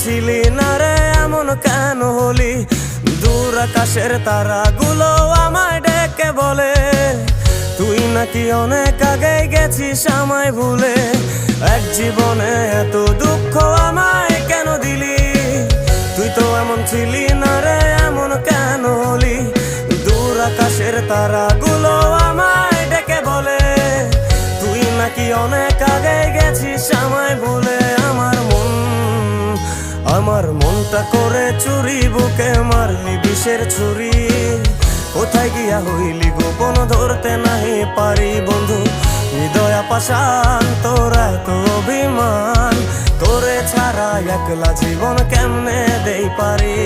ছিলি না রে এমন কেন হলি? দূর আকাশের তারাগুলো আমায় ডেকে বলে তুই নাকি অনেক আগে গেছিস আমায় ভুলে। এক জীবনে এত দুঃখ আমায় কেন দিলি? তুই তো এমন ছিলি না রে এমন কেন হলি? দূর আকাশের তারাগুলো আমায় ডেকে বলে তুই নাকি অনেক আগে গেছিস আমায় ভুলে। আমার মনটা করে চুরি, বুকে মারলি বিষের ছুরি। কোথায় গিয়া হইলি গোপন ধরতে নাহি পারি বন্ধু। হৃদয় পাষাণ তোর এত অভিমান, তোরে ছাড়া একলা জীবন কেমনে দেই পারি।